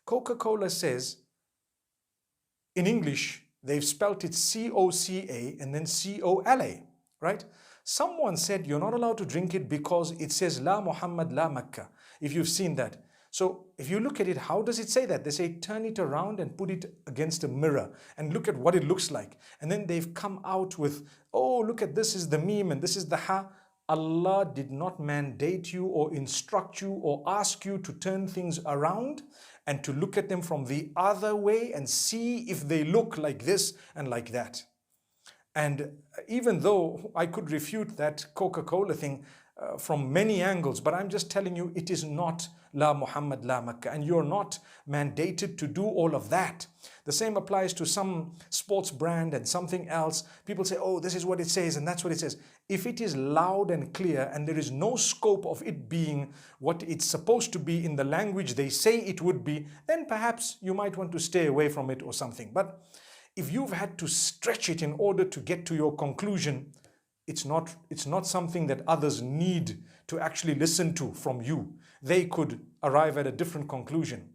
Coca-Cola says, in English, they've spelt it C-O-C-A and then C-O-L-A, right? Someone said you're not allowed to drink it because it says La Muhammad La Makkah, if you've seen that. So if you look at it, how does it say that? They say turn it around and put it against a mirror and look at what it looks like. And then they've come out with, oh, look at this is the meme and this is the ha. Allah did not mandate you or instruct you or ask you to turn things around and to look at them from the other way and see if they look like this and like that. And even though I could refute that Coca-Cola thing from many angles, but I'm just telling you it is not La Muhammad La Makkah, and you're not mandated to do all of that. The same applies to some sports brand and something else. People say, oh, this is what it says and that's what it says. If it is loud and clear and there is no scope of it being what it's supposed to be in the language they say it would be, then perhaps you might want to stay away from it or something. But if you've had to stretch it in order to get to your conclusion, it's not something that others need to actually listen to from you. They could arrive at a different conclusion.